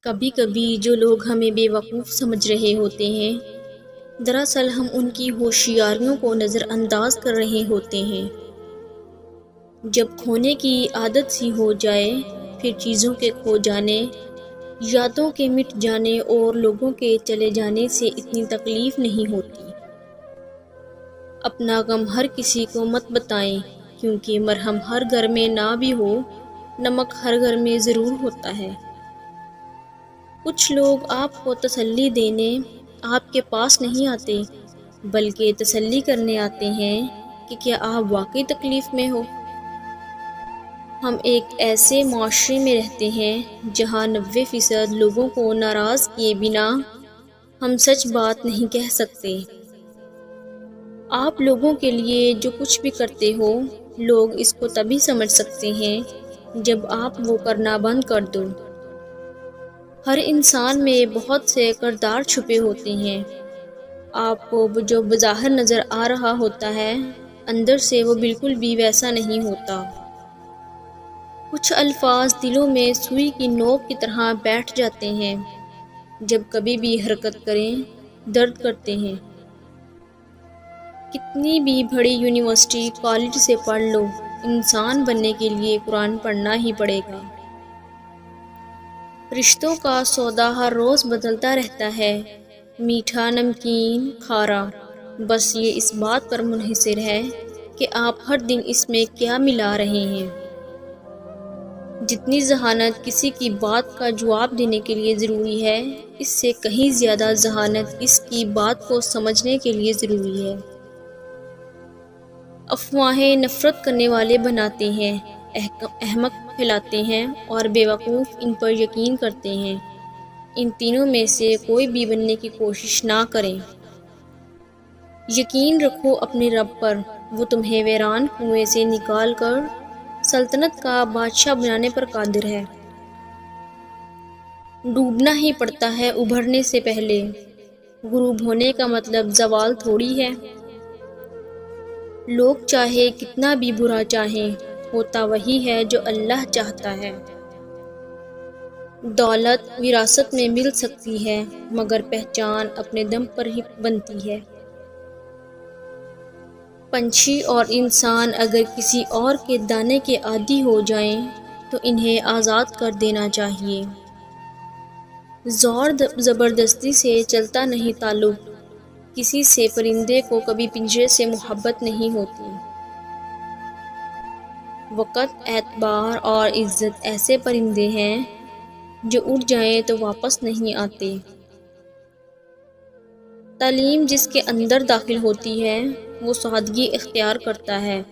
کبھی کبھی جو لوگ ہمیں بے وقوف سمجھ رہے ہوتے ہیں، دراصل ہم ان کی ہوشیاریوں کو نظر انداز کر رہے ہوتے ہیں۔ جب کھونے کی عادت سی ہو جائے، پھر چیزوں کے کھو جانے، یادوں کے مٹ جانے اور لوگوں کے چلے جانے سے اتنی تکلیف نہیں ہوتی۔ اپنا غم ہر کسی کو مت بتائیں، کیونکہ مرہم ہر گھر میں نہ بھی ہو، نمک ہر گھر میں ضرور ہوتا ہے۔ کچھ لوگ آپ کو تسلی دینے آپ کے پاس نہیں آتے، بلکہ تسلی کرنے آتے ہیں کہ کیا آپ واقعی تکلیف میں ہو۔ ہم ایک ایسے معاشرے میں رہتے ہیں جہاں 90% لوگوں کو ناراض کیے بنا ہم سچ بات نہیں کہہ سکتے۔ آپ لوگوں کے لیے جو کچھ بھی کرتے ہو، لوگ اس کو تبھی سمجھ سکتے ہیں جب آپ وہ کرنا بند کر دو۔ ہر انسان میں بہت سے کردار چھپے ہوتے ہیں۔ آپ کو جو بظاہر نظر آ رہا ہوتا ہے، اندر سے وہ بالکل بھی ویسا نہیں ہوتا۔ کچھ الفاظ دلوں میں سوئی کی نوک کی طرح بیٹھ جاتے ہیں، جب کبھی بھی حرکت کریں درد کرتے ہیں۔ کتنی بھی بڑی یونیورسٹی کالج سے پڑھ لو، انسان بننے کے لیے قرآن پڑھنا ہی پڑے گا۔ رشتوں کا سودا ہر روز بدلتا رہتا ہے، میٹھا، نمکین، کھارا، بس یہ اس بات پر منحصر ہے کہ آپ ہر دن اس میں کیا ملا رہے ہیں۔ جتنی ذہانت کسی کی بات کا جواب دینے کے لیے ضروری ہے، اس سے کہیں زیادہ ذہانت اس کی بات کو سمجھنے کے لیے ضروری ہے۔ افواہیں نفرت کرنے والے بناتے ہیں، احمق پھیلاتے ہیں اور بے وقوف ان پر یقین کرتے ہیں۔ ان تینوں میں سے کوئی بھی بننے کی کوشش نہ کریں۔ یقین رکھو اپنے رب پر، وہ تمہیں ویران کنویں سے نکال کر سلطنت کا بادشاہ بنانے پر قادر ہے۔ ڈوبنا ہی پڑتا ہے ابھرنے سے پہلے، غروب ہونے کا مطلب زوال تھوڑی ہے۔ لوگ چاہے کتنا بھی برا چاہیں، ہوتا وہی ہے جو اللہ چاہتا ہے۔ دولت وراثت میں مل سکتی ہے، مگر پہچان اپنے دم پر ہی بنتی ہے۔ پنچھی اور انسان اگر کسی اور کے دانے کے عادی ہو جائیں تو انہیں آزاد کر دینا چاہیے۔ زور زبردستی سے چلتا نہیں تعلق، کسی سے پرندے کو کبھی پنجرے سے محبت نہیں ہوتی۔ وقت، اعتبار اور عزت ایسے پرندے ہیں جو اڑ جائیں تو واپس نہیں آتے۔ تعلیم جس کے اندر داخل ہوتی ہے، وہ سادگی اختیار کرتا ہے،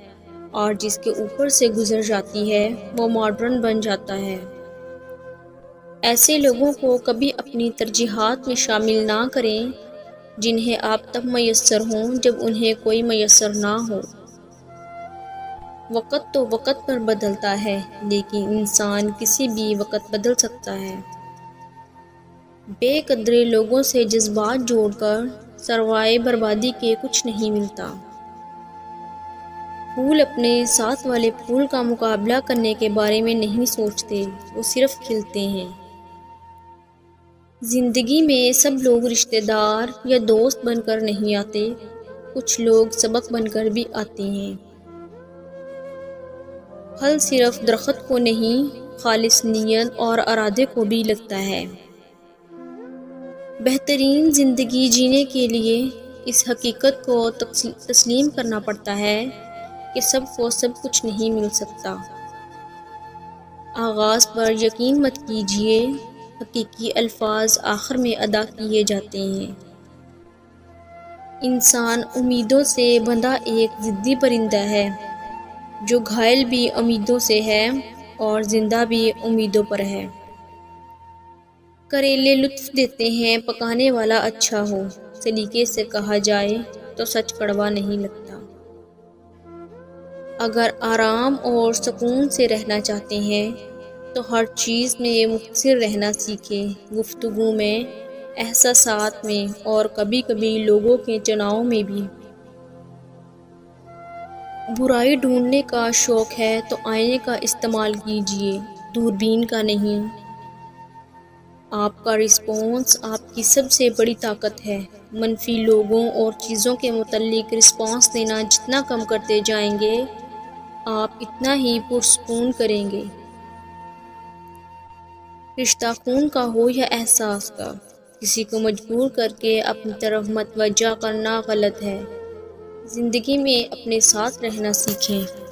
اور جس کے اوپر سے گزر جاتی ہے، وہ ماڈرن بن جاتا ہے۔ ایسے لوگوں کو کبھی اپنی ترجیحات میں شامل نہ کریں جنہیں آپ تب میسر ہوں جب انہیں کوئی میسر نہ ہو۔ وقت تو وقت پر بدلتا ہے، لیکن انسان کسی بھی وقت بدل سکتا ہے۔ بے قدرے لوگوں سے جذبات جوڑ کر سروائے بربادی کے کچھ نہیں ملتا۔ پھول اپنے ساتھ والے پھول کا مقابلہ کرنے کے بارے میں نہیں سوچتے، وہ صرف کھلتے ہیں۔ زندگی میں سب لوگ رشتہ دار یا دوست بن کر نہیں آتے، کچھ لوگ سبق بن کر بھی آتے ہیں۔ پھل صرف درخت کو نہیں، خالص نیت اور ارادے کو بھی لگتا ہے۔ بہترین زندگی جینے کے لیے اس حقیقت کو تسلیم کرنا پڑتا ہے کہ سب کو سب کچھ نہیں مل سکتا۔ آغاز پر یقین مت کیجیے، حقیقی الفاظ آخر میں ادا کیے جاتے ہیں۔ انسان امیدوں سے بندھا ایک ضدی پرندہ ہے، جو گھائل بھی امیدوں سے ہے اور زندہ بھی امیدوں پر ہے۔ کریلے لطف دیتے ہیں پکانے والا اچھا ہو، سلیقے سے کہا جائے تو سچ کڑوا نہیں لگتا۔ اگر آرام اور سکون سے رہنا چاہتے ہیں تو ہر چیز میں مختصر رہنا سیکھیں، گفتگو میں، احساسات میں اور کبھی کبھی لوگوں کے چناؤ میں بھی۔ برائی ڈھونڈنے کا شوق ہے تو آئینے کا استعمال کیجیے، دوربین کا نہیں۔ آپ کا رسپانس آپ کی سب سے بڑی طاقت ہے۔ منفی لوگوں اور چیزوں کے متعلق رسپانس دینا جتنا کم کرتے جائیں گے، آپ اتنا ہی پرسکون کریں گے۔ رشتہ خون کا ہو یا احساس کا، کسی کو مجبور کر کے اپنی طرف متوجہ کرنا غلط ہے۔ زندگی میں اپنے ساتھ رہنا سیکھیں۔